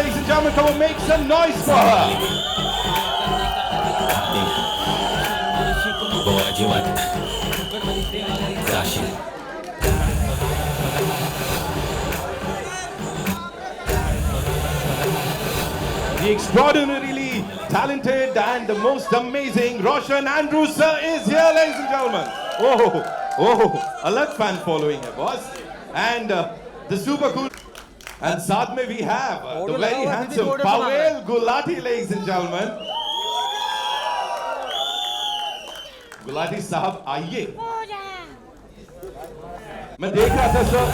ladies and gentlemen. Come on, make some noise for her. The extraordinarily talented and the most amazing Roshan Andrews sir is here, ladies and gentlemen. A lot fan following here, boss. And the super cool. And साथ में we have the very handsome Pavel Gulati, ladies and gentlemen. Gulati साहब आइए. मैं देख रहा था sir.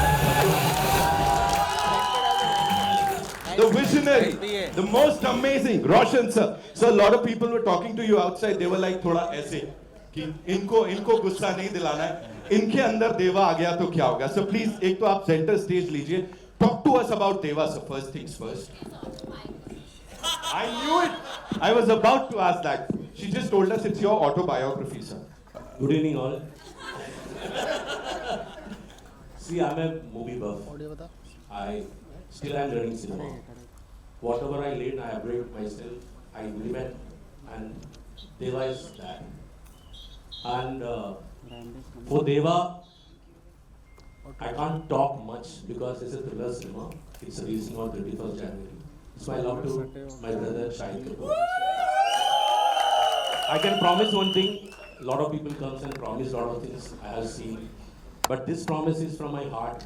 The visionary, the most amazing Roshan sir. So a lot of people were talking to you outside. They were like थोड़ा ऐसे कि इनको गुस्सा नहीं दिलाना है. इनके अंदर देवा आ गया तो क्या होगा? So please एक तो आप center stage लीजिए. Talk to us about Deva, sir. First things first. I knew it. I was about to ask that. She just told us it's your autobiography, sir. Good evening, all. See, I'm a movie buff. I still am learning cinema. Whatever I learn, I upgrade myself. I implement, and Deva is that. And for Deva, I can't talk much because this is thriller cinema. It's releasing on 31st January. It's my love to my brother Shahid Kapoor. I can promise one thing. A lot of people comes and promise a lot of things I have seen. But this promise is from my heart.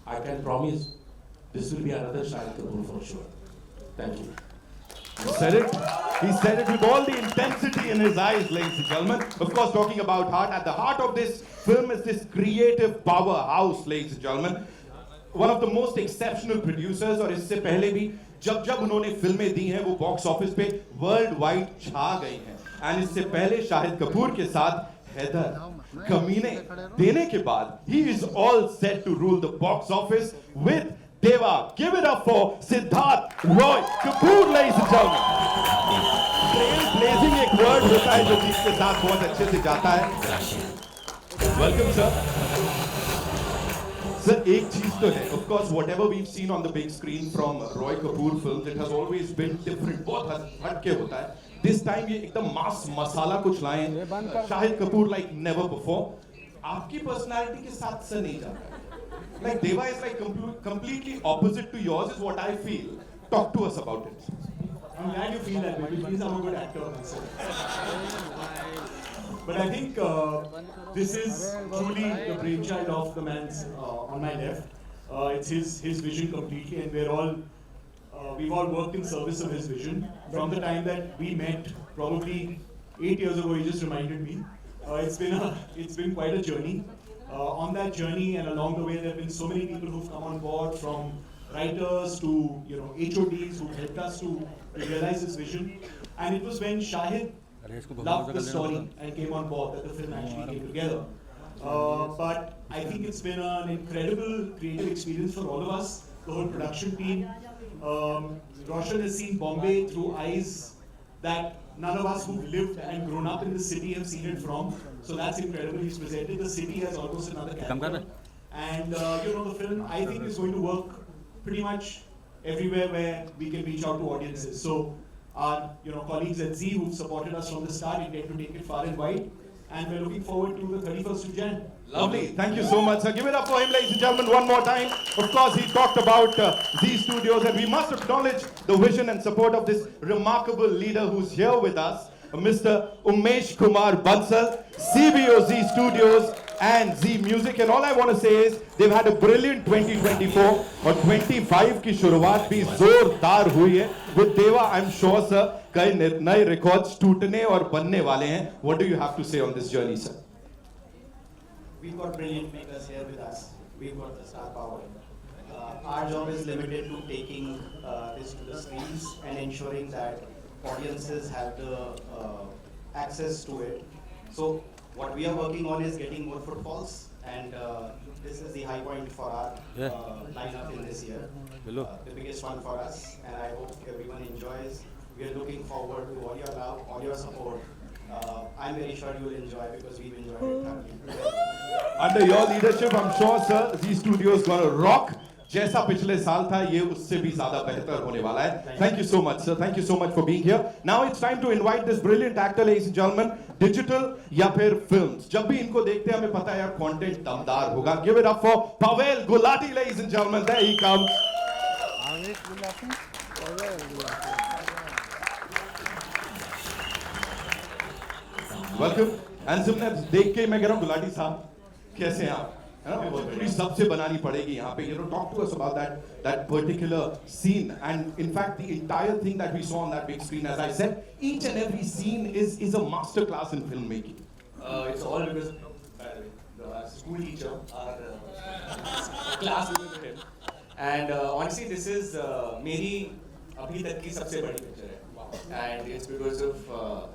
I can promise this will be another Shahid Kapoor for sure. Thank you. He said it. He said it with all the intensity in his eyes, ladies and gentlemen. Of course, talking about heart. At the heart of this film is this creative powerhouse, ladies and gentlemen. One of the most exceptional producers, और इससे पहले भी जब उन्होंने फिल्में दी हैं वो box office पे वर्ल्ड वाइड छा गई हैं. एंड इससे पहले शाहिद कपूर के साथ हैदर कमीने देने के बाद he is all set to rule the box office with Deva. Give it up for Siddharth Roy Kapoor, ladies and gentlemen. Trailblazing एक word होता है जो जिसके साथ बहुत अच्छे से जाता है. Welcome, sir. Sir, एक चीज तो है. Of course, whatever we've seen on the big screen from Roy Kapoor films, it has always been different. बहुत हटके होता है. This time ये एकदम मास मसाला कुछ लाए हैं. Shahid Kapoor like never before. आपकी personality के साथ से नहीं जाता है. Like Deva is like completely opposite to yours is what I feel. Talk to us about it. I'm glad you feel that way, which means I'm a good actor myself. But I think this is truly the brainchild of the man's on my left. It's his vision completely, and we've all worked in service of his vision. From the time that we met, probably 8 years ago, he just reminded me. It's been quite a journey. On that journey and along the way, there have been so many people who've come on board, from writers to HODs who helped us to realize this vision. And it was when Shahid loved the story and came on board that the film actually came together. But I think it's been an incredible creative experience for all of us, the whole production team. Roshan has seen Bombay through eyes that none of us who've lived and grown up in the city have seen it from. So that's incredible. He's presented the city as almost another character. And the film I think is going to work pretty much everywhere where we can reach out to audiences. So our colleagues at Z who've supported us from the start intend to take it far and wide. And we're looking forward to the 31st of Jan. Lovely. Thank you so much, sir. Give it up for him, ladies and gentlemen, one more time. Of course, he talked about Z Studios, and we must acknowledge the vision and support of this remarkable leader who's here with us, Mr. Umesh Kumar Bansal, CBO Z Studios and Z Music. And all I want to say is they've had a brilliant 2024 और 25 की शुरुआत भी जोरदार हुई है. With Deva, I'm sure, sir, कई नए records टूटने और बनने वाले हैं. What do you have to say on this journey, sir? We've got brilliant makers here with us. We've got the star power. Our job is limited to taking this to the screens and ensuring that audiences have the access to it. So what we are working on is getting more footfalls, and this is the high point for our lineup in this year. The biggest one for us, and I hope everyone enjoys. We are looking forward to all your love, all your support. I'm very sure you will enjoy because we've enjoyed it thoroughly. Under your leadership, I'm sure, sir, Z Studios gonna rock. जैसा पिछले साल था ये उससे भी ज्यादा बेहतर होने वाला है. Thank you so much, sir. Thank you so much for being here. Now it's time to invite this brilliant actor, ladies and gentlemen. Digital या फिर films. जब भी इनको देखते हैं हमें पता है यार content दमदार होगा. Give it up for Pavel Gulati, ladies and gentlemen. There he comes. Welcome. And सिर्फ देख के मैं कह रहा हूँ गुलाटी साहब कैसे हैं आप? है ना पूरी सबसे बनानी पड़ेगी यहाँ पे. Talk to us about that particular scene, and in fact the entire thing that we saw on that big screen. As I said, each and every scene is a master class in filmmaking. It's all because the school teacher, our class with him, and honestly this is मेरी अभी तक की सबसे बड़ी picture है, and it's because of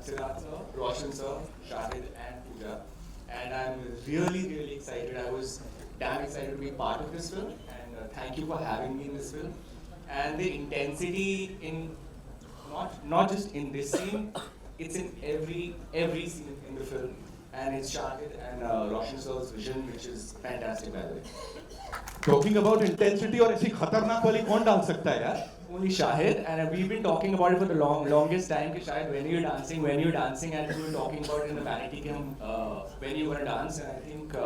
Siddharth sir, Roshan sir, Shahid and Pooja. And I'm really excited. I was damn excited to be part of this film, and thank you for having me in this film. And the intensity in not just in this scene, it's in every scene in the film. And it's Shahid and Roshan sir's vision, which is fantastic, by the way. Talking about intensity और ऐसी खतरनाक वाली कौन डाल सकता है यार? Only Shahid, and we've been talking about it for the longest time. कि Shahid, when you're dancing, and we were talking about it in the vanity cam, when you're gonna dance, and I think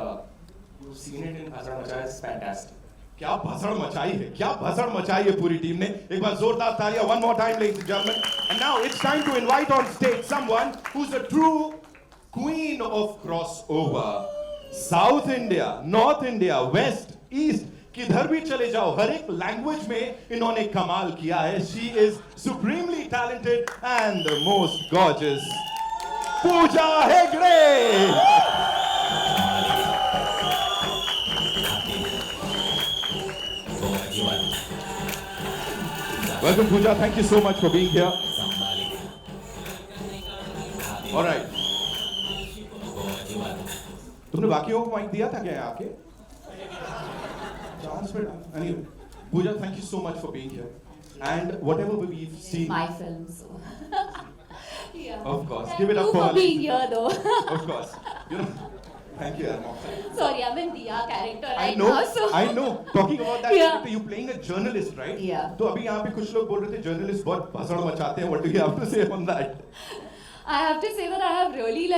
you've seen it in Bhasad Macha. It's fantastic. क्या भसड़ मचाई है, क्या भसड़ मचाई है पूरी team ने. एक बार जोरदार तालियां one more time, ladies and gentlemen. And now it's time to invite on stage someone who's a true queen of crossover. South India, North India, West, East, किधर भी चले जाओ हर एक लैंग्वेज में इन्होंने कमाल किया है. She is supremely talented and the most gorgeous. Pooja Hegde. Welcome Pooja, thank you so much for being here. All right. तुमने बाकियों को माइक दिया था क्या आके? Anyway, Pooja, thank you so much for being here. And whatever we've seen. My film, so. Yeah. Of course. Thank Give it up you for being here, though. Of course. Thank you, Arma. Sorry, I'm in Diya character I right know. now, so. I know. Talking about that, Yeah. character, you playing a journalist, right? Yeah. तो अभी यहाँ पे कुछ लोग बोल रहे थे journalist बहुत भसड़ मचाते हैं. What do you have to say on that? I have to say that I have really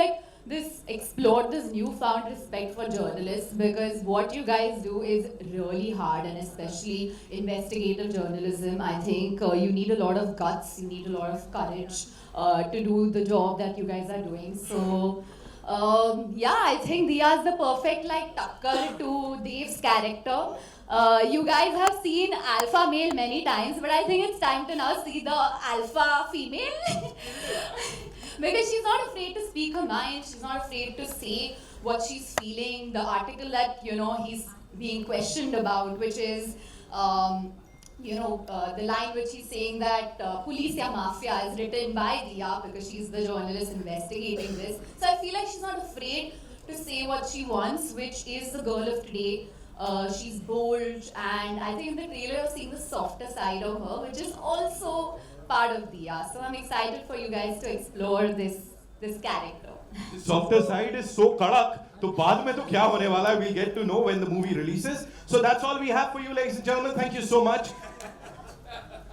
explored this newfound respect for journalists, because what you guys do is really hard, and especially investigative journalism. I think you need a lot of guts, you need a lot of courage to do the job that you guys are doing. So yeah, I think Diya is the perfect tucker to Dev's character. You guys have seen alpha male many times, but I think it's time to now see the alpha female. Because she's not afraid to speak her mind, she's not afraid to say what she's feeling. The article that, he's being questioned about, which is, the line which he's saying that police ya mafia is written by Diya because she's the journalist investigating this. So I feel like she's not afraid to say what she wants, which is the girl of today. She's bold, and I think in the trailer you're seeing the softer side of her, which is also part of Diya. So I'm excited for you guys to explore this character. The softer side is so kadak. तो बाद में तो क्या होने वाला है? We'll get to know when the movie releases. So that's all we have for you, ladies and gentlemen. Thank you so much.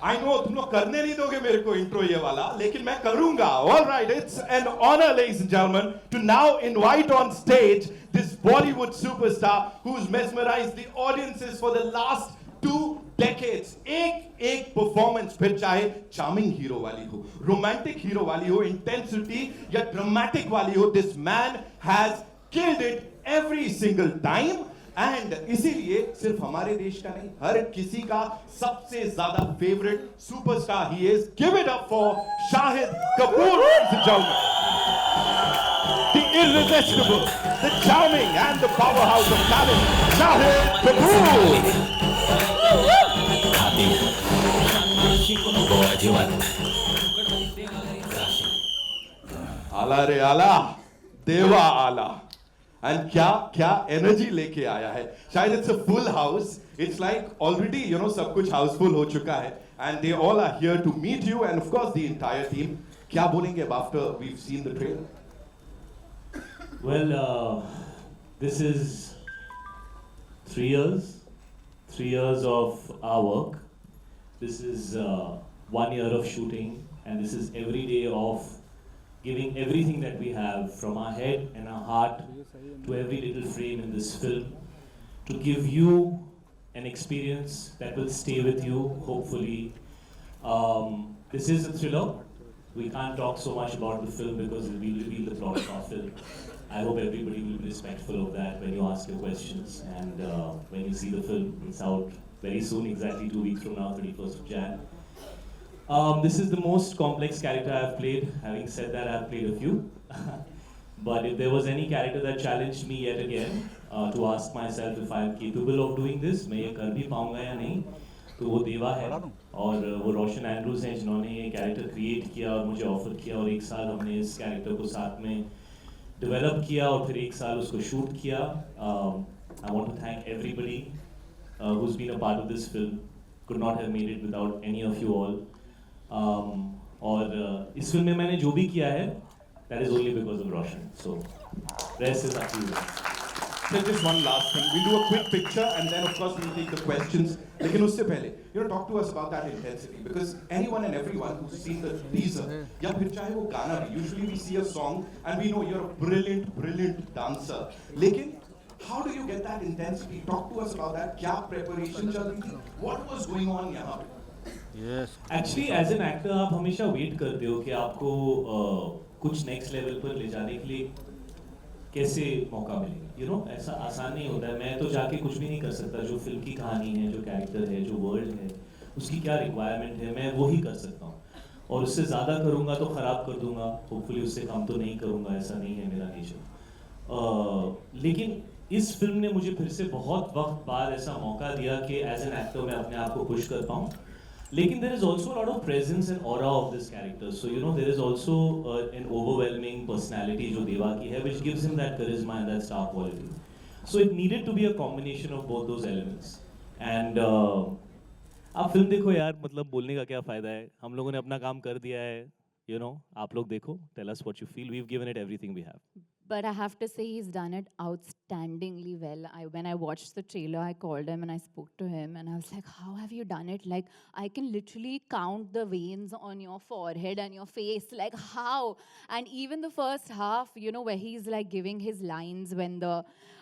I know तुम लोग करने नहीं दोगे मेरे को intro ये वाला, लेकिन मैं करूँगा. All right, it's an honor, ladies and gentlemen, to now invite on stage this Bollywood superstar who's mesmerized the audiences for the last 2 decades. एक performance, फिर चाहे charming hero वाली हो, romantic hero वाली हो, intensity या dramatic वाली हो, this man has killed it every single time. And इसीलिए सिर्फ हमारे देश का नहीं, हर किसी का सबसे ज्यादा favorite superstar he is. Give it up for Shahid Kapoor, ladies and gentlemen. The irresistible, the charming, and the powerhouse of talent, Shahid Kapoor. आला रे आला, देवा आला. And क्या energy लेके आया है. शायद it's a full house. It's like already, सब कुछ houseful हो चुका है. And they all are here to meet you, and of course the entire team. क्या बोलेंगे after we've seen the trailer? Well, this is 3 years 3 years of our work. This is 1 year of shooting, and this is every day of giving everything that we have, from our head and our heart to every little frame in this film, to give you an experience that will stay with you, hopefully. This is a thriller. We can't talk so much about the film because it will reveal the plot of our film. I hope everybody will be respectful of that when you ask your questions and when you see the film. It's out very soon, exactly 2 weeks from now, 31st of Jan. This is the most complex character I've played. Having said that, I've played a few. But if there was any character that challenged me yet again to ask myself if I'm capable of doing this, मैं ये कर भी पाऊंगा या नहीं, तो वो देवा है और वो रोशन एंड्रूज हैं जिन्होंने ये कैरेक्टर क्रिएट किया और मुझे ऑफर किया, और 1 साल हमने इस कैरेक्टर को साथ में डेवलप किया और फिर 1 साल उसको शूट किया. I want to thank everybody who's been a part of this film. Could not have made it without any of you all. और इस फिल्म में मैंने जो भी किया है, that is only because of Roshan. So rest is up to you. So just one last thing. We'll do a quick picture and then of course we'll take the questions. लेकिन उससे पहले, talk to us about that intensity, because anyone and everyone who's seen the teaser, या फिर चाहे वो गाना भी, usually we see a song and we know you're a brilliant dancer. लेकिन how do you get that intensity? Talk to us about that. क्या preparation चल रही थी? What was going on यहाँ पे? Actually, as an actor, आप हमेशा wait करते हो कि आपको कुछ नेक्स्ट लेवल पर ले जाने के लिए कैसे मौका मिलेगा. ऐसा आसान नहीं होता है. मैं तो जाके कुछ भी नहीं कर सकता. जो फिल्म की कहानी है, जो कैरेक्टर है, जो वर्ल्ड है, उसकी क्या रिक्वायरमेंट है, मैं वो ही कर सकता हूँ. और उससे ज़्यादा करूँगा तो ख़राब कर दूँगा. होपफुली उससे कम तो नहीं करूँगा. ऐसा नहीं है मेरा नेचर. लेकिन इस फिल्म ने मुझे फिर से बहुत वक्त बाद ऐसा मौका दिया कि एज एन एक्टर मैं अपने आप को पुश कर पाऊँ. लेकिन there is also a lot of presence and aura of this character. So there is also an overwhelming personality जो देवा की है, which gives him that charisma and that star quality. So it needed to be a combination of both those elements. And आप film देखो यार, मतलब बोलने का क्या फ़ायदा है. हम लोगों ने अपना काम कर दिया है. आप लोग देखो. Tell us what you feel. We've given it everything we have. But I have to say he's done it outstandingly well. When I watched the trailer, I called him and I spoke to him and I was like, how have you done it? Like, I can literally count the veins on your forehead and your face. Like, how? And even the first half, where he's like giving his lines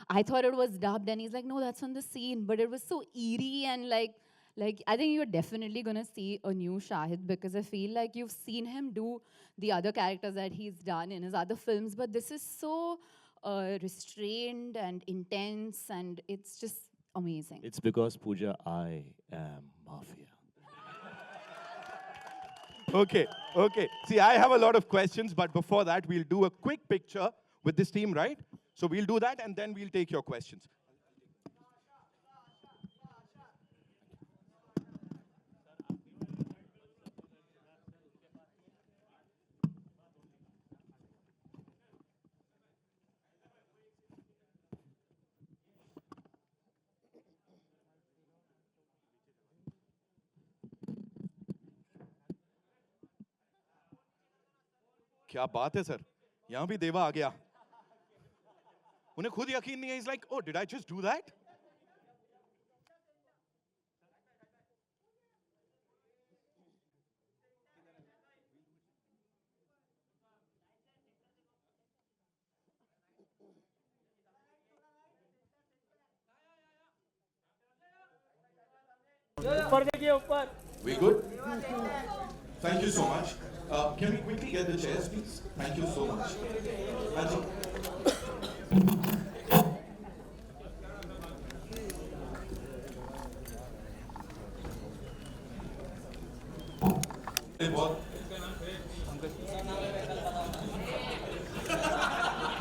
I thought it was dubbed and he's like, no, that's on the scene. But it was so eerie and like I think you're definitely going to see a new Shahid, because I feel like you've seen him do the other characters that he's done in his other films, but this is so restrained and intense, and it's just amazing. It's because, Pooja, I am Mafia. Okay. See, I have a lot of questions, but before that, we'll do a quick picture with this team, right? So we'll do that and then we'll take your questions. क्या बात है sir, यहाँ भी देवा आ गया. उन्हें खुद यकीन नहीं है. He's like, oh, did I just do that? We good? Thank you so much. Can we quickly get the chairs, please? Thank you so much. Ajit.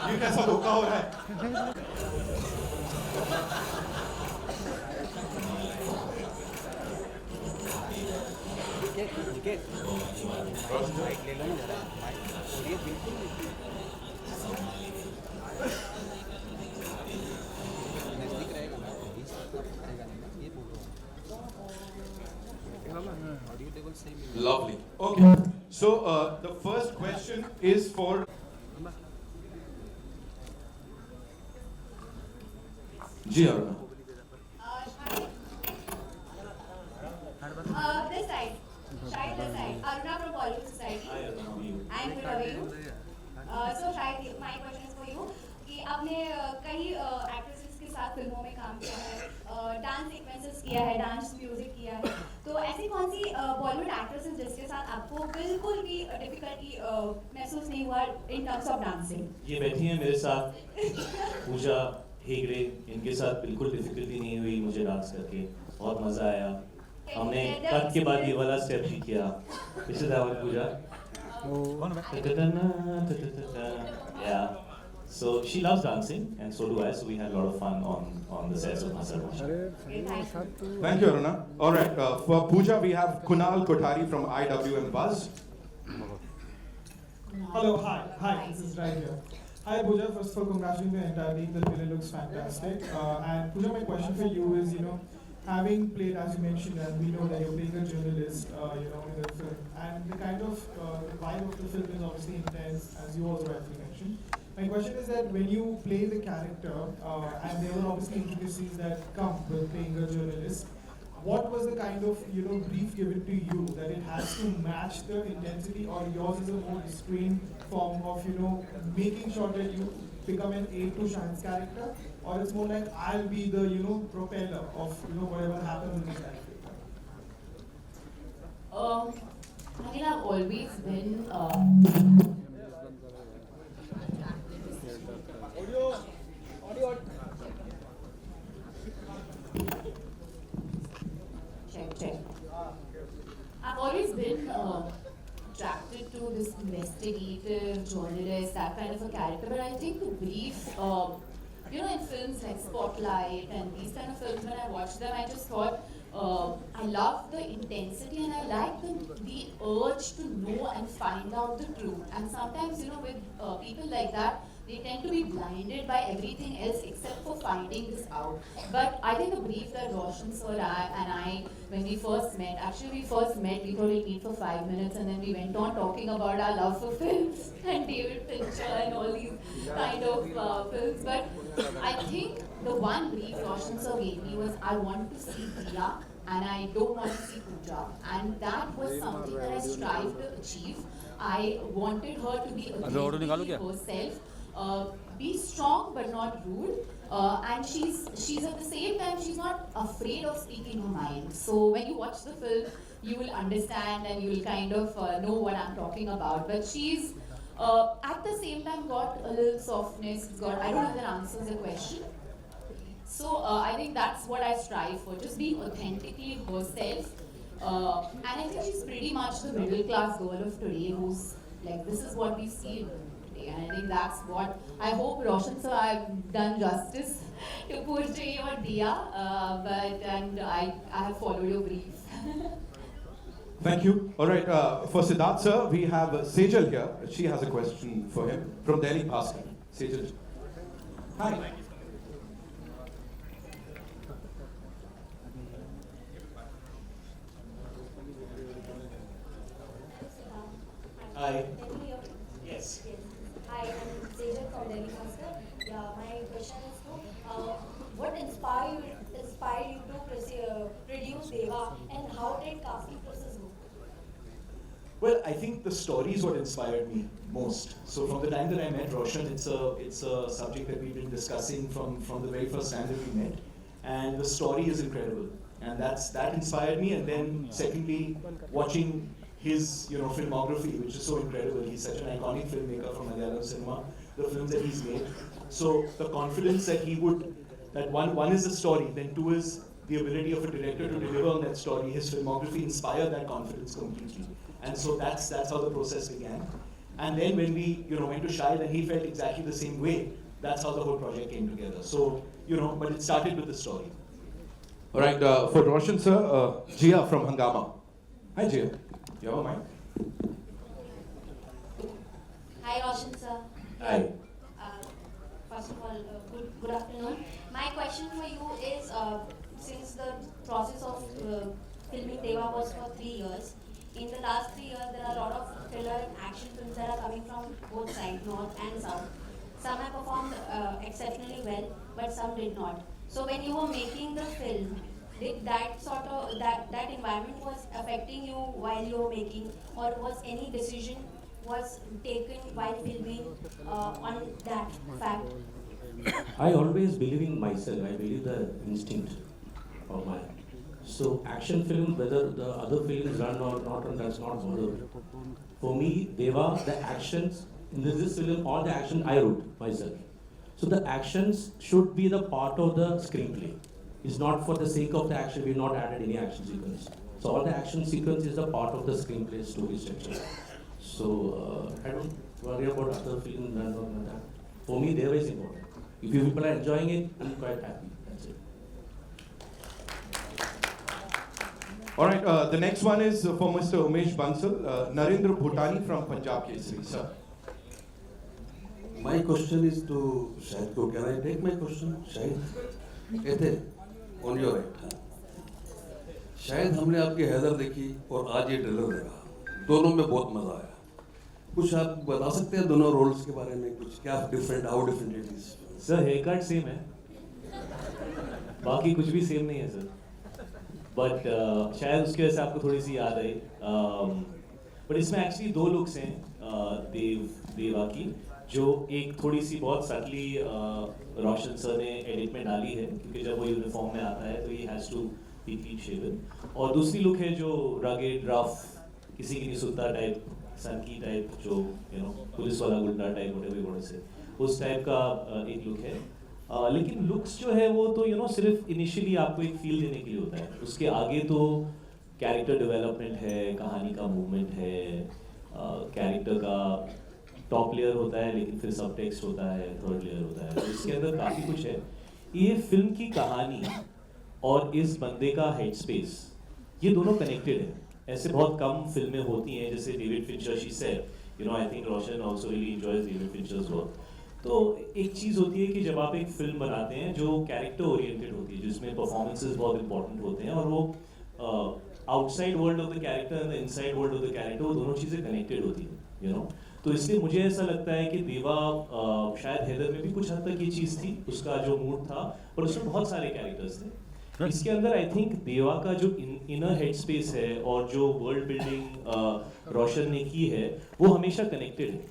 ये कैसा धोखा हो रहा है? Lovely. Okay. So the first question is for Ji Aruna. Aruna from Bollywood Society. Hi, Aruna, how are you? I'm good, how are you? So Shahid, my question is for you कि आपने कई actresses के साथ फिल्मों में काम किया है, डांस सीक्वेंसेस किया है, डांस म्यूजिक किया है, तो ऐसी कौन सी बॉलीवुड एक्ट्रेस है जिसके साथ आपको बिल्कुल भी डिफिकल्टी महसूस नहीं हुआ इन टर्म्स ऑफ डांसिंग? ये बैठी हैं मेरे साथ पूजा हेगड़े, इनके साथ बिल्कुल डिफिकल्टी नहीं हुई मुझे डांस करके, बहुत मज़ा आया। हमने कट के बाद ये वाला स्टेप भी किया। पिछले दावत पूजा yeah, so she loves dancing and so do I, so we had a lot of fun on the sets of Masar. Thank you, Aruna. All right, for Pooja, we have Kunal Kothari from IWM Buzz. Hello, hi, this is Rai here. Hi Pooja, first of all, congratulating the entire team, the trailer looks fantastic. And Pooja, my question for you is, having played, as you mentioned, and we know that you're playing a journalist, in the film, and the kind of the vibe of the film is obviously intense, as you also rightly mentioned. My question is that when you play the character, and there were obviously intricacies that come with playing a journalist, what was the kind of brief given to you that it has to match the intensity, or yours is a more restrained form of making sure that you become an aid to Shahin's character, or it's more like I'll be the propeller of whatever happens in this character? I mean, I've always been. Check. I've always been attracted to this investigative journalist, that kind of a character. But I think the brief, in films like Spotlight and these kind of films, when I watched them, I just thought I love the intensity and I like the urge to know and find out the truth. And sometimes, with people like that, they tend to be blinded by everything else except for finding this out. But I think the brief that Roshan sir and I, when we first met, we thought we'd meet for 5 minutes and then we went on talking about our love for films and David Fincher and all these kind of films. But I think the one brief Roshan sir gave me was, I want to see Dia and I don't want to see Pooja. And that was something that I strived to achieve. I wanted her to be herself. Be strong but not rude, and she's at the same time she's not afraid of speaking her mind. So when you watch the film, you will understand and you will kind of know what I'm talking about. But she's at the same time got a little softness. I don't know if that answers the question. So I think that's what I strive for, just being authentically herself. And I think she's pretty much the middle class girl of today, who's like, this is what we see in today. And I think that's what I hope Roshan sir, I've done justice to portray or Dia, and I have followed your brief. Thank you. All right, for Siddharth sir, we have Sejal here. She has a question for him from Delhi Bhaskar. Sejal. Hi. Hi. Yes. Hi, I'm Sejal from Delhi Master. Yeah, my question is what inspired you to produce Deva, and how did casting process go? Well, I think the story is what inspired me most. So from the time that I met Roshan, it's a subject that we've been discussing from the very first time that we met, and the story is incredible, and that inspired me. And then secondly, watching his filmography, which is so incredible. He's such an iconic filmmaker from Malayalam cinema. The films that he's made. So the confidence that he would, that one is the story, then two is the ability of a director to deliver on that story. His filmography inspired that confidence completely. And so that's how the process began. And then when we went to Shahid and he felt exactly the same way, that's how the whole project came together. So, but it started with the story. All right, for Roshan sir, Jia from Hungama. Hi Jia. You have a mic? Hi, Roshan sir. Hi. First of all, good afternoon. My question for you is, since the process of filming Deva was for 3 years, in the last 3 years there are a lot of thriller and action films that are coming from both sides, north and south. Some have performed exceptionally well, but some did not. So when you were making the film, did that sort of that environment was affecting you while you were making, or was any decision was taken while filming on that fact? I always believe in myself. I believe the instinct of mine. So action film, whether the other films run or not run, that's not bother me. For me, Deva, the actions in this film, all the action I wrote myself. So the actions should be the part of the screenplay. It's not for the sake of the action. We've not added any action sequence. So all the action sequence is a part of the screenplay story structure. So I don't worry about other films run or not. For me, Deva is important. If you people are enjoying it, I'm quite happy. That's it. All right, the next one is for Mr. Umesh Bansal, Narendra Bhutani from Punjab Kesari, sir. My question is to Shahid ko. Can I take my question, Shahid? कहते on your right. शायद हमने आपकी हैदर देखी और आज ये trailer देखा, दोनों में बहुत मजा आया. कुछ आप बता सकते हैं दोनों रोल्स के बारे में, कुछ क्या different, how different it is? Sir haircut same है, बाकी कुछ भी सेम नहीं है सर. बट शायद उसकी वजह से आपको थोड़ी सी याद आई. बट इसमें एक्चुअली दो लुक्स हैं देवा की, जो एक थोड़ी सी बहुत सटली रोशन सर ने एडिट में डाली है, क्योंकि जब वो यूनिफॉर्म में आता है तो he has to be clean shaven. और दूसरी लुक है जो रगेड, रफ, किसी की नहीं सुनता टाइप, सनकी टाइप, जो पुलिस वाला गुंडा टाइप, व्हाटएवर से उस टाइप का एक लुक है. लेकिन लुक्स जो है वो तो सिर्फ इनिशियली आपको एक फील देने के लिए होता है. उसके आगे तो कैरेक्टर डेवलपमेंट है, कहानी का मूवमेंट है, कैरेक्टर का टॉप लेयर होता है, लेकिन फिर सब टेक्स्ट होता है, थर्ड लेयर होता है. तो इसके अंदर काफ़ी कुछ है. ये फिल्म की कहानी और इस बंदे का हेड स्पेस, ये दोनों कनेक्टेड है. ऐसे बहुत कम फिल्में होती हैं, जैसे David Fincher, she said, I think Roshan also really enjoys David Fincher's work. तो एक चीज़ होती है कि जब आप एक फिल्म बनाते हैं जो कैरेक्टर ओरिएंटेड होती है, जिसमें परफॉर्मेंसेस बहुत इंपॉर्टेंट होते हैं, और वो outside world of the character and the inside world of the character, वो दोनों चीज़ें कनेक्टेड होती हैं. तो इसलिए मुझे ऐसा लगता है कि देवा, शायद हैदर में भी कुछ हद तक ये चीज़ थी, उसका जो मूड था, और उसमें बहुत सारे कैरेक्टर्स थे. इसके अंदर आई थिंक देवा का जो इनर हेड स्पेस है और जो वर्ल्ड बिल्डिंग रोशन ने की है, वो हमेशा कनेक्टेड है.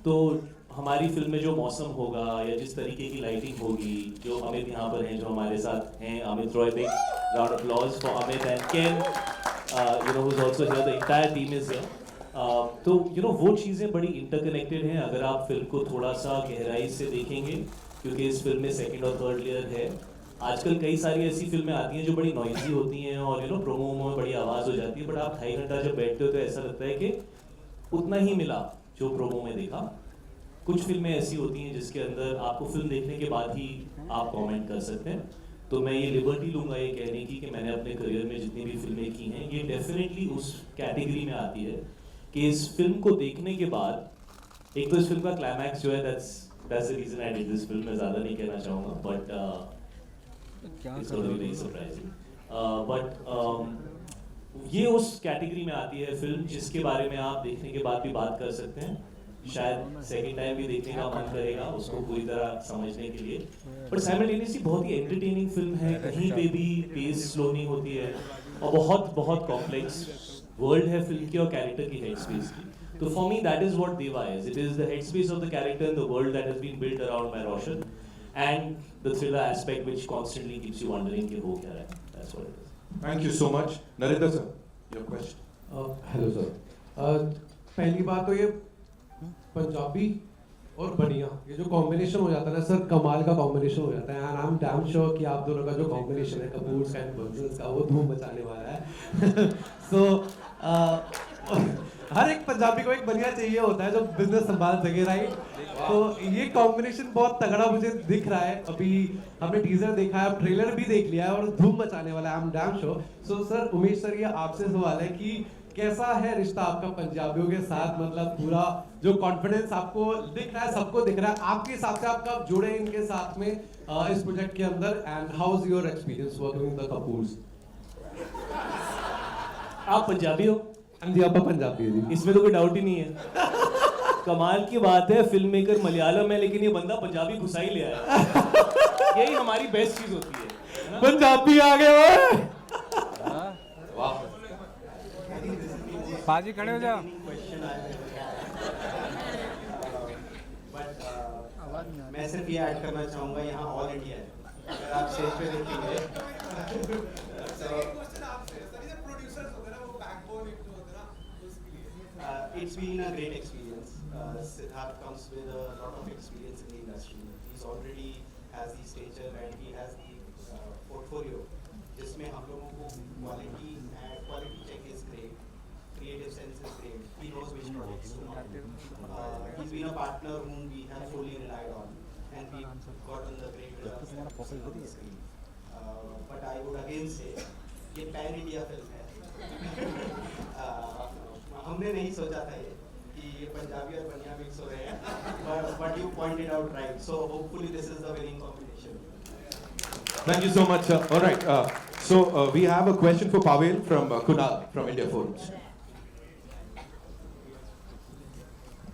तो हमारी फिल्म में जो मौसम होगा या जिस तरीके की लाइटिंग होगी, जो अमित यहाँ पर हैं, जो हमारे साथ हैं, Amit Roy, big round of applause for Amit and Ken, who is also here, the entire team is here. तो वो चीज़ें बड़ी इंटरकनेक्टेड हैं अगर आप फिल्म को थोड़ा सा गहराई से देखेंगे, क्योंकि इस फिल्म में सेकंड और थर्ड लेयर है. आजकल कई सारी ऐसी फिल्में आती हैं जो बड़ी नॉइजी होती हैं और प्रोमो में बड़ी आवाज़ हो जाती है, बट आप 2.5 घंटा जब बैठते हो तो ऐसा लगता है कि उतना ही मिला जो प्रोमो में देखा. कुछ फिल्में ऐसी होती हैं जिसके अंदर आपको फिल्म देखने के बाद ही आप कमेंट कर सकते हैं. तो मैं ये लिबर्टी लूँगा ये कहने की कि मैंने अपने करियर में जितनी भी फिल्में की हैं, ये डेफिनेटली उस कैटेगरी में आती है कि इस फिल्म को देखने के बाद, एक तो इस फिल्म का क्लाइमैक्स जो है, that's the reason I did this film. मैं ज़्यादा नहीं कहना चाहूँगा, but it's gonna be very surprising. But ये उस कैटेगरी में आती है फिल्म जिसके बारे में आप देखने के बाद भी बात कर सकते हैं. शायद सेकंड टाइम भी देखने का मन करेगा उसको पूरी तरह समझने के लिए. बट साइमल्टेनियसली बहुत ही एंटरटेनिंग फिल्म है, कहीं पे भी पेस स्लो नहीं होती है, और बहुत बहुत कॉम्प्लेक्स वर्ल्ड है फिल्म की और कैरेक्टर की हेड स्पेस की. तो for me that is what Deva is. It is the head space of the character in the world that has been built around by Roshan, and the thriller aspect which constantly keeps you wondering कि हो क्या रहा है. That's what it is. Thank you so much. Narendra sir, your question. Hello sir. पहली बात तो ये पंजाबी और बढ़िया, ये जो कॉम्बिनेशन हो जाता है ना सर, कमाल का कॉम्बिनेशन हो जाता है. And I am damn sure कि आप दोनों का जो कॉम्बिनेशन है कपूर्स एंड बंसल्स का, वो धूम मचाने वाला है. सो हर एक पंजाबी को एक बढ़िया चाहिए होता है जो बिजनेस संभाल सके, राइट? तो ये कॉम्बिनेशन बहुत तगड़ा मुझे दिख रहा है. अभी हमने टीजर देखा है, ट्रेलर भी देख लिया है, और धूम मचाने वाला है. I am damn sure. So sir, Umesh sir, ये आपसे सवाल है कि कैसा है रिश्ता आपका पंजाबियों के साथ? मतलब पूरा जो कॉन्फिडेंस आपको दिख रहा है, सबको दिख रहा है, आपके हिसाब से आप कब जुड़े इनके साथ में इस प्रोजेक्ट के अंदर? And how is your experience working with the Kapoors? आप पंजाबी हो? हाँ जी, आप पंजाबी हो जी. इसमें तो कोई डाउट ही नहीं है. कमाल की बात है, फिल्म मेकर मलयालम है लेकिन ये बंदा पंजाबी घुसा ही ले आया. यही हमारी बेस्ट चीज होती है. पंजाबी आ गए ओए। वाह। पाजी खड़े हो जाओ। मैं सिर्फ ये ऐड करना चाहूँगा, यहाँ ऑल इंडिया है, अगर आप स्टेज पे देखेंगे it's been a great experience. Siddharth comes with a lot of experience in the industry. He's already has the stature and he has the portfolio, जिसमें हम लोगों को quality check is great, creative sense is great. He knows which projects to not do. He's been a partner whom we have fully relied on, and we gotten the great results that we see on the screen. But I would again say, ये pan India film है. हमने नहीं सोचा था ये कि ये पंजाबी और बनिया मिक्स हो रहे हैं, but you pointed out right. So hopefully this is the winning combination. Thank you so much. All right. So we have a question for Pavel from Kunal from India Forums.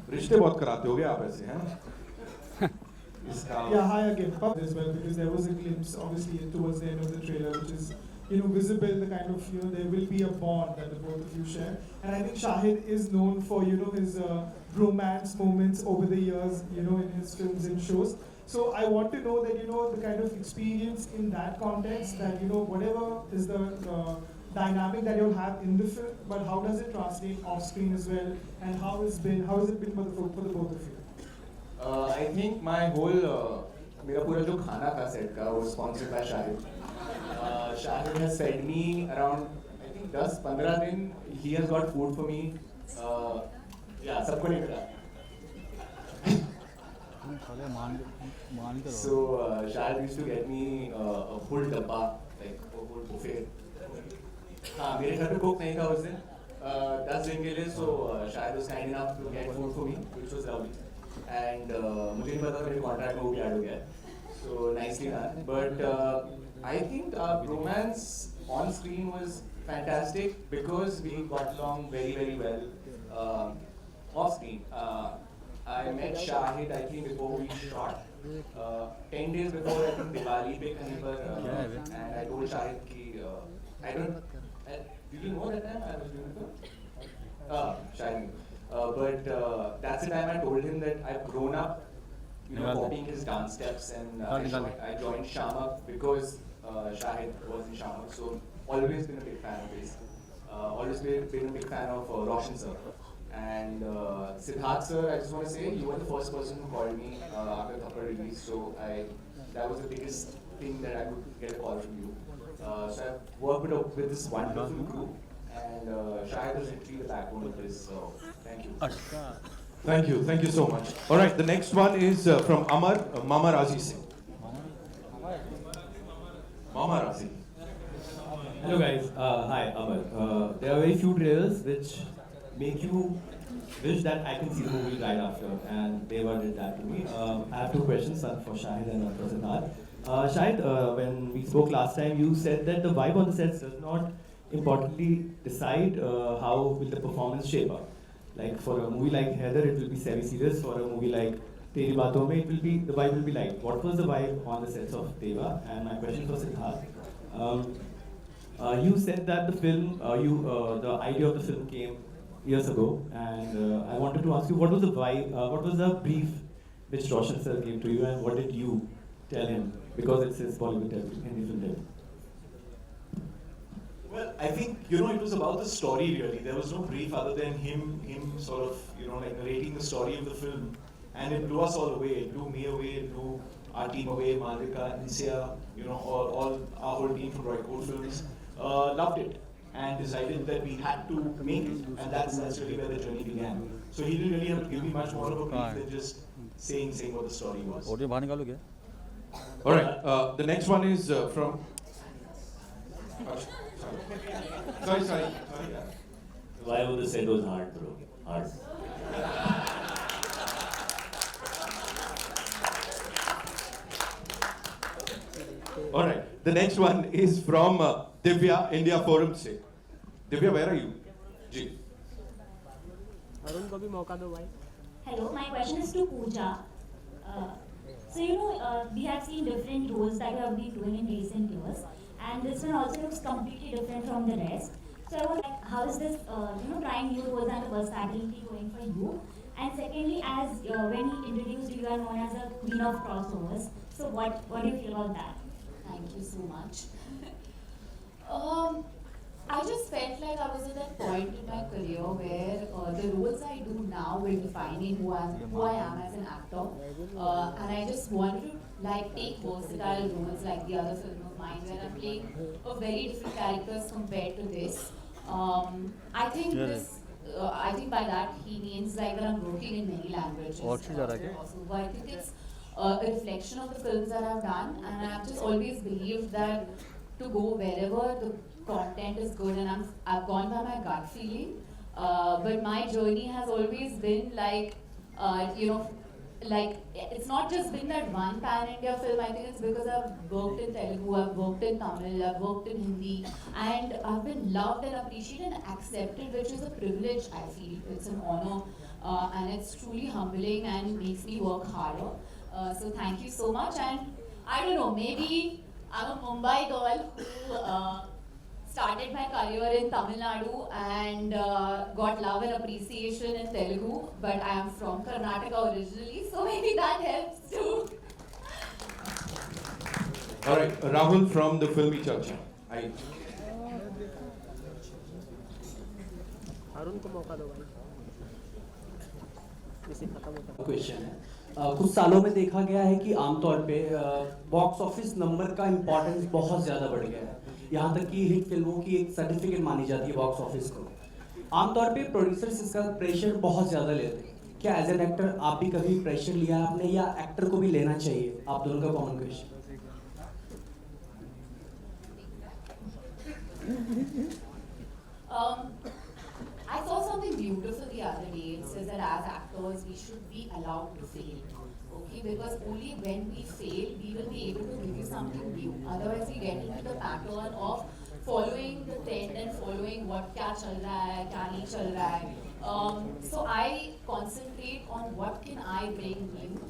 रिश्ते बहुत कराते होगे आप ऐसे हैं? Yeah, hi again. As well, because there was a glimpse, obviously, towards the end of the trailer, which is, visible, the kind of, there will be a bond that the both of you share. And I think Shahid is known for, his romance moments over the years, in his films and shows. So I want to know that, the kind of experience in that context, that, whatever is the dynamic that you'll have in the film, but how does it translate off screen as well, and how has it been for the both of you? I think my whole मेरा पूरा जो खाना था set का वो sponsored by Shahid. Shahid has fed me around I think 10-15 दिन. He has got food for me. Yeah, सबको नहीं मिला. So Shahid used to get me a full dabba, like a full buffet. हाँ मेरे घर पे cook नहीं था उस दिन 10 दिन के लिए, so Shahid was kind enough to get food for me, which was lovely. And मुझे नहीं पता मेरे कॉन्ट्रैक्ट में वो भी ऐड हो गया, so nicely done. But I think our romance on screen was fantastic because we got along very very well off screen. I met Shahid I think before we shot, 10 days before I think Diwali पे कहीं पर, and I told Shahid कि I don't. Did you know that time I was doing it? Shahid. But that's the time I told him that I've grown up, copying his dance steps, and I joined Shamak because Shahid was in Shamak. So always been a big fan of his. Always been a big fan of Roshan sir. And Siddharth sir, I just want to say you were the first person who called me after Thappad release. So that was the biggest thing that I could get a call from you. So I've worked with this wonderful group. And Shahid is literally the backbone of this, so thank you. Thank you so much. All right, the next one is from Amar, Mama Razi Singh. Mama Razi. Hello guys, hi Amar. There are very few trailers which make you wish that I can see the movie right after, and Deva did that to me. I have two questions, one for Shahid and one for Siddharth. Shahid, when we spoke last time, you said that the vibe on the sets does not importantly decide how will the performance shape up. Like for a movie like Heather, it will be semi-serious. For a movie like Teri Baaton Mein, the vibe will be light. What was the vibe on the sets of Deva? And my question for Siddharth. You said that the film, the idea of the film came years ago, and I wanted to ask you, what was the vibe, what was the brief which Roshan sir gave to you, and what did you tell him? Because it's his Bollywood debut, Hindi film debut. Well, I think, it was about the story really. There was no brief other than him sort of, narrating the story of the film. And it blew us all away. It blew me away, it blew our team away, Malvika, Nisya, all our whole team from Roy Code Films. Loved it and decided that we had to make it. And that's really where the journey began. So he didn't really have to give me much more of a brief than just saying what the story was. All right, the next one is from... Sorry. Why would the set was hard, bro? Hard. All right, the next one is from Divya, India Forum से. Divya, where are you? जी. अरुण को भी मौका दो भाई. Hello, my question is to Pooja. So we have seen different roles that you have been doing in recent years, and this one also looks completely different from the rest. So I was like, how is this, trying new roles and the versatility going for you? And secondly, as when he introduced you, you are known as a queen of crossovers. So what do you feel about that? Thank you so much. I just felt like I was at that point in my career where the roles I do now will define who I am as an actor. And I just wanted to take versatile roles like the other film of mine where I'm playing a very different characters compared to this. I think I think by that he means that I'm working in many languages. I think it's a reflection of the films that I've done, and I've just always believed that to go wherever the content is good, and I've gone by my gut feeling. But my journey has always been it's not just been that one pan-India film. I think it's because I've worked in Telugu, I've worked in Tamil, I've worked in Hindi, and I've been loved and appreciated and accepted, which is a privilege, I feel. It's an honor, and it's truly humbling and makes me work harder. So thank you so much, and I don't know, maybe I'm a Mumbai girl who started my career in Tamil Nadu and got love and appreciation in Telugu, but I am from Karnataka originally, so maybe that helps too. All right, Rahul from the Filmy Church. Question है कुछ सालों में देखा गया है कि आमतौर पे बॉक्स ऑफिस नंबर का इम्पोर्टेंस बहुत ज़्यादा बढ़ गया है, यहाँ तक कि हिट फिल्मों की एक सर्टिफिकेट मानी जाती है बॉक्स ऑफिस को। आमतौर पे प्रोड्यूसर्स इसका प्रेशर बहुत ज़्यादा लेते हैं। क्या एज एन एक्टर आप भी कभी प्रेशर लिया आपने, या एक्टर को भी लेना चाहिए? आप दोनों का common question. I saw something beautiful the other day. It says that as actors, we should be allowed to fail. Okay, because only when we fail, we will be able to give you something new. Otherwise, we get into the pattern of following the trend and following what kya chal raha hai, kya nahi chal raha hai. So I concentrate on what can I bring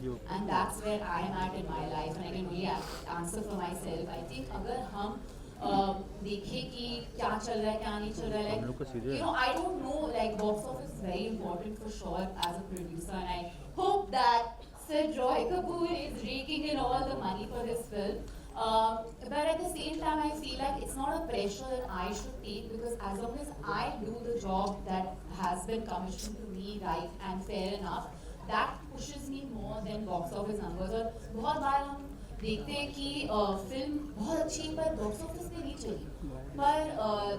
new, and that's where I am at in my life, and I can really answer for myself. I think अगर हम देखें कि क्या चल रहा है क्या नहीं चल रहा है, I don't know, box office is very important for sure as a producer, and I hope that Sir Roy Kapoor is raking in all the money for this film. But at the same time, I feel like it's not a pressure that I should take, because as long as I do the job that has been commissioned to me right and fair enough, that pushes me more than box office numbers. और बहुत बार हम देखते हैं कि film बहुत अच्छी है पर बॉक्स ऑफिस पे नहीं चली, पर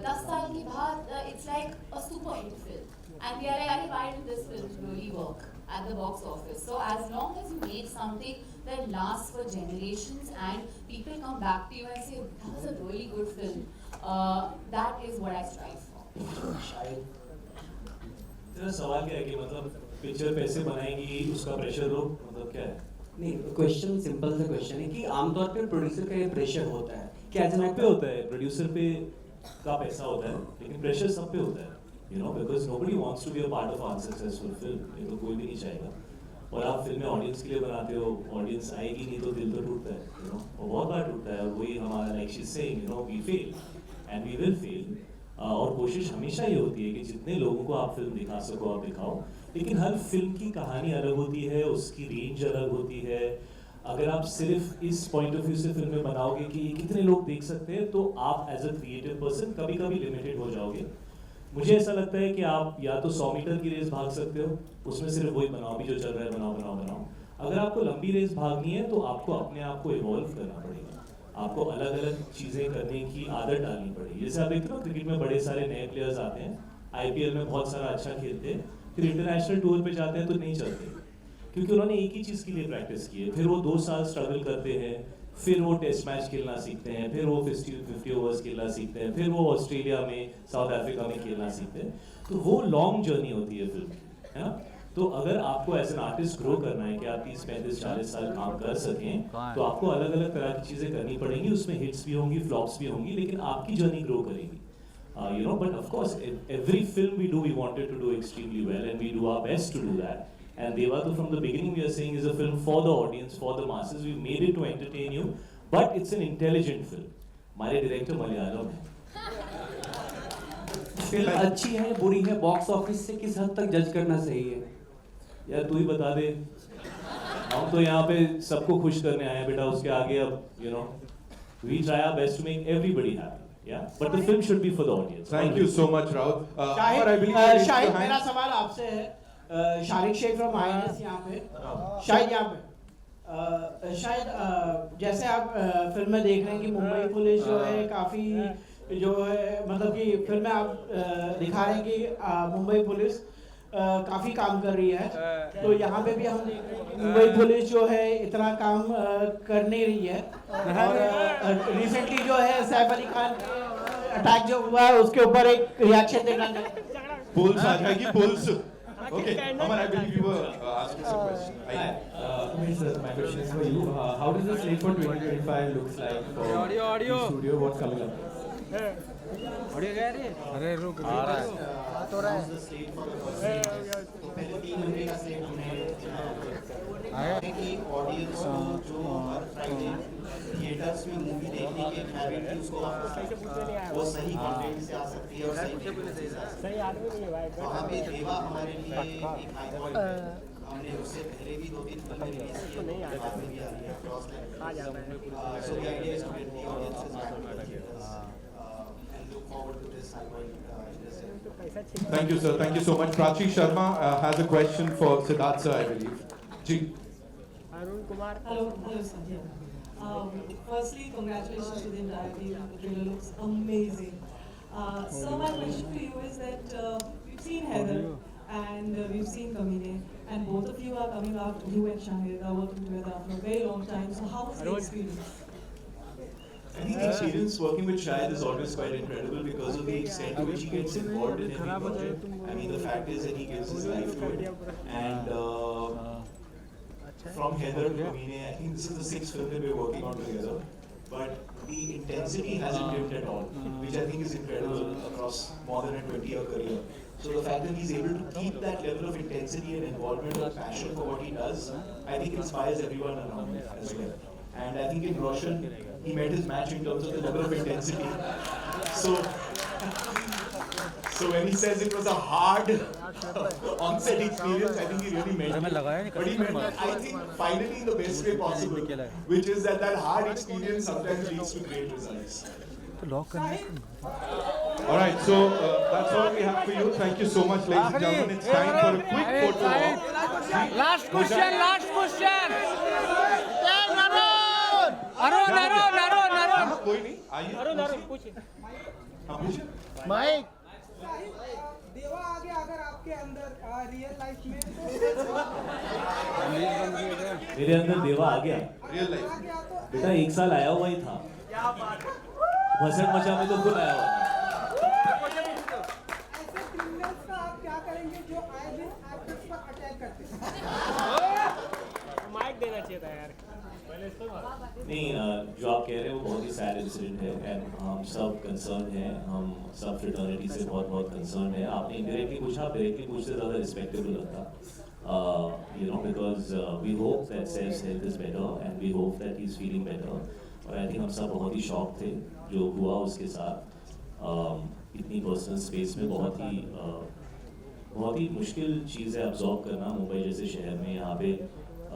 10 साल के बाद it's like a super hit film, and we are like, why did this film really work at the box office? So as long as you make something that lasts for generations and people come back to you and say that was a really good film, that is what I strive for. तेरा सवाल क्या है कि मतलब picture पैसे बनाएगी उसका pressure low, मतलब क्या है? नहीं, क्वेश्चन सिंपल सा क्वेश्चन है कि आमतौर पे प्रोड्यूसर का ये प्रेशर होता है कि एज एन पे होता है, प्रोड्यूसर पे का पैसा होता है, लेकिन प्रेशर सब पे होता है, because nobody wants to be a part of unsuccessful film. ये तो कोई भी नहीं चाहेगा। और आप फिल्में ऑडियंस के लिए बनाते हो, ऑडियंस आएगी नहीं तो दिल तो टूटता है, और बहुत बार टूटता है। और वही हमारा like she is saying, we fail and we will fail. और कोशिश हमेशा ये होती है कि जितने लोगों को आप फिल्म दिखा सको आप दिखाओ, लेकिन हर फिल्म की कहानी अलग होती है, उसकी रेंज अलग होती है। अगर आप सिर्फ इस पॉइंट ऑफ व्यू से फिल्में बनाओगे कि कितने लोग देख सकते हैं, तो आप एज अ क्रिएटिव पर्सन कभी कभी लिमिटेड हो जाओगे। मुझे ऐसा लगता है कि आप या तो 100 मीटर की रेस भाग सकते हो, उसमें सिर्फ वही बनाओ भी जो चल रहा है, बनाओ। अगर आपको लंबी रेस भागनी है तो आपको अपने आप को इवॉल्व करना पड़ेगा, आपको अलग अलग चीज़ें करने की आदत डालनी पड़ेगी। जैसे आप देखते हो क्रिकेट में बड़े सारे नए प्लेयर्स आते हैं, IPL में बहुत सारा अच्छा खेलते हैं, फिर इंटरनेशनल टूर पे जाते हैं तो नहीं चलते, क्योंकि उन्होंने एक ही चीज़ के लिए प्रैक्टिस की है। फिर वो 2 साल स्ट्रगल करते हैं, फिर वो टेस्ट मैच खेलना सीखते हैं, फिर वो 50 ओवर्स खेलना सीखते हैं, फिर वो ऑस्ट्रेलिया में, साउथ अफ्रीका में खेलना सीखते हैं। तो वो लॉन्ग जर्नी होती है फिल्म की, है ना? तो अगर आपको एज एन आर्टिस्ट ग्रो करना है कि आप 30, 35, 40 साल काम कर सकें, तो आपको अलग अलग तरह की चीज़ें करनी पड़ेंगी। उसमें हिट्स भी होंगी, फ्लॉप्स भी होंगी, लेकिन आपकी जर्नी ग्रो करेगी। But of course, every film we do, we wanted to do extremely well, and we do our best to do that. And Devatu, from the beginning, we are saying is a film for the audience, for the masses. We made it to entertain you, but it's an intelligent film. हमारे director Malayalam है. Film अच्छी है बुरी है box office से किस हद तक जज करना सही है? यार तू ही बता दे. हम तो यहाँ पे सबको खुश करने आए हैं बेटा. उसके आगे अब we try our best to make everybody happy. Yeah, but the film should be for the audience. Thank you so much, Rahul. Shahid, मेरा सवाल आपसे है. शारिक शेख फ्रॉम INS यहाँ पे. शाहिद यहाँ पे. शायद जैसे आप फिल्म में देख रहे हैं कि मुंबई पुलिस जो है काफ़ी जो है मतलब कि फिल्म में आप दिखा रहे हैं कि मुंबई पुलिस काफ़ी काम कर रही है. तो यहाँ पे भी हम देख रहे हैं कि मुंबई पुलिस जो है इतना काम कर नहीं रही है. और रिसेंटली जो है सैफ अली खान अटैक जो हुआ है उसके ऊपर एक रिएक्शन देखना चाहिए. पुलिस आ जाएगी police. Okay, Amar, I believe you were asking some question. Sir, my question is for you. How does the slate for 2025 looks like for the studio? What's coming up? Audio गया रे? अरे रुक आ रहा है. तो रहा है. तो पहले 3 घंटे का स्लेट हमने आया कि ऑडियंस को जो हर फ्राइडे थिएटर्स में मूवी देखने की हैबिट थी उसको वो सही कंटेंट से आ सकती है और सही आदमी नहीं है भाई. वहाँ पे देवा हमारे लिए एक हाई पॉइंट है. हमने उससे पहले भी 2-3 फिल्में रिलीज की है. बाद में भी आ रही है cross line. So the idea is to get the audiences back to the theatres. Thank you, sir. Thank you so much. Prachi Sharma has a question for Siddharth sir, I believe. Ji. Arun Kumar. Hello, sir. Firstly, congratulations to the entire team. The trailer looks amazing. So my question to you is that we've seen Heather and we've seen Kamine, and both of you are coming out. You and Shahid are working together after a very long time. So how was the experience? I think the experience working with Shahid is always quite incredible because of the extent to which he gets involved in every project. I mean, the fact is that he gives his life to it. And from Heather to Kamine, I think this is the 6th film that we're working on together. But the intensity hasn't dipped at all, which I think is incredible across more than a 20-year career. So the fact that he's able to keep that level of intensity and involvement and passion for what he does, I think inspires everyone around him as well. And I think in Roshan, he met his match in terms of the level of intensity. So when he says it was a hard on-set experience, I think he really meant it. But he meant it, I think, finally in the best way possible, which is that hard experience sometimes leads to great results. All right, so that's all we have for you. Thank you so much, ladies and gentlemen. It's time for a quick photo op. Last question. Arun कोई नहीं, आइए. अरुण पूछिए. पूछिए. Mic. देवा आगे अगर आपके अंदर रियल लाइफ में मेरे अंदर देवा आ गया. रियल लाइफ बेटा 1 साल आया हुआ ही था. भसड़ मचा में तो खुद आया हुआ था. ऐसे क्रिमिनल्स का आप क्या करेंगे जो आए दिन एक्टर्स पर अटैक करते हैं? माइक देना चाहिए था यार. नहीं, जो आप कह रहे हैं वो बहुत ही सैड इंसिडेंट है. एंड हम सब कंसर्न हैं. हम सब फ्रेटर्निटी से बहुत कंसर्न है. आपने इनडायरेक्टली पूछा, डायरेक्टली पूछते ज़्यादा रिस्पेक्टेबल लगता. because we hope that Seth's health is better and we hope that he's feeling better. और I think हम सब बहुत ही शॉक थे जो हुआ उसके साथ. इतनी पर्सनल स्पेस में बहुत ही मुश्किल चीज़ है अब्जॉर्ब करना. मुंबई जैसे शहर में यहाँ पे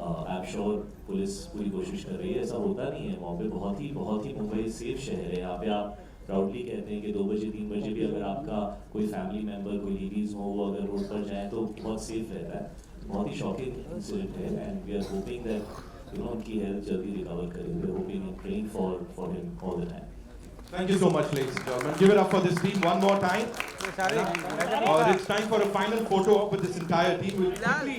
आई एम श्योर पुलिस पूरी कोशिश कर रही है. ऐसा होता नहीं है वहाँ पे. बहुत ही मुंबई सेफ शहर है. यहाँ पे आप प्राउडली कहते हैं कि 2 बजे 3 बजे भी अगर आपका कोई फैमिली मेम्बर कोई लेडीज़ हो वो अगर रोड पर जाए तो बहुत सेफ रहता है. बहुत ही शॉकिंग इंसिडेंट है. And we are hoping that उनकी हेल्थ जल्दी रिकवर करें. We are hoping and praying for him all the time. Thank you so much, ladies and gentlemen. Give it up for this team one more time. It's time for a final photo op with this entire team. We'll quickly.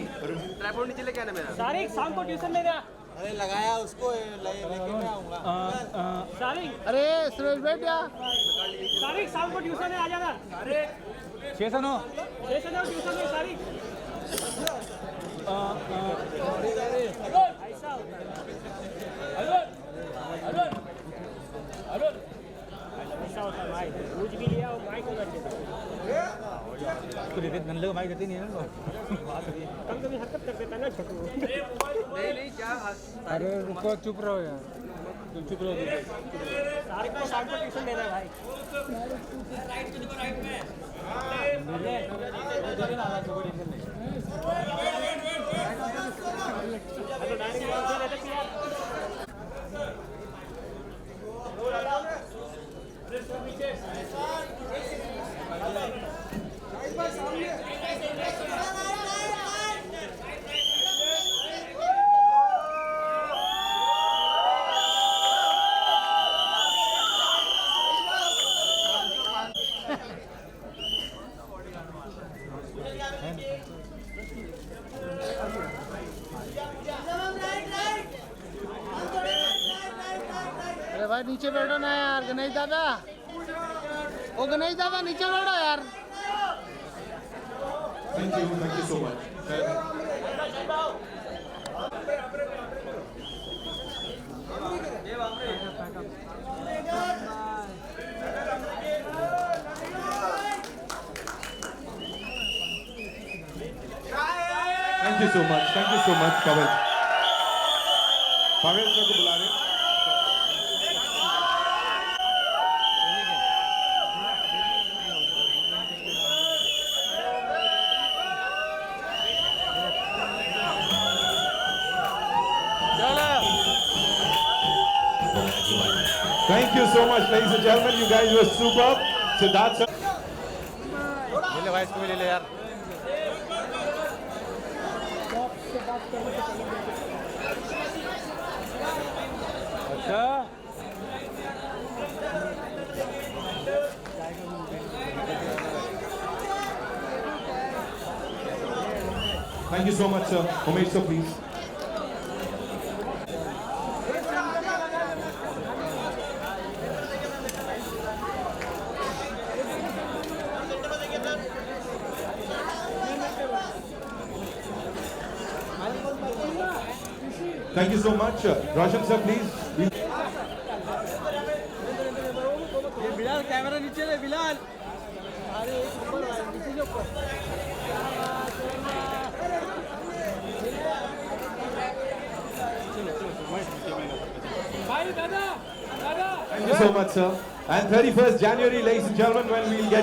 Tripod नीचे लेके आना मेरा. सारिक शाम को tuition ले जा. अरे लगाया उसको लेके मैं आऊंगा. सारिक. अरे सुरेश बैठ जा. सारिक शाम को ट्यूशन है आ जाना. अरे 6 9 ट्यूशन है सारिक. ऐसा होता है. अरुण ऐसा होता है भाई. पूछ भी लिया और माइक को बैठ गया. उसको दे दे नल्ले को माइक दे. जगह नहीं है ना कम कभी हरकत कर देता ना छोटू नहीं क्या अरे रुको चुप रहो यार तुम चुप रहो सारे को शाम को ट्यूशन देना है भाई राइट पे देखो राइट में जगह ना आवाज को टेंशन नहीं हेलो डायरेक्ट बात कर रहे थे यार अरे भाई नीचे बैठो ना यार गणेश दादा ओ गणेश दादा नीचे बैठो यार Thank you so much. Thank you so much, Pavel. Pavel sir को बुला रहे हैं. Thank you so much, ladies and gentlemen. You guys were superb. So that's it. ले ले भाई इसको भी ले ले यार अच्छा Thank you so much, sir. Umesh sir, please. Thank you so much. Roshan sir, please. Bilal camera नीचे ले बिलाल अरे एक ऊपर नीचे जो ऊपर भाई दादा Thank you so much, sir. And 31st January, ladies and gentlemen, when we'll get to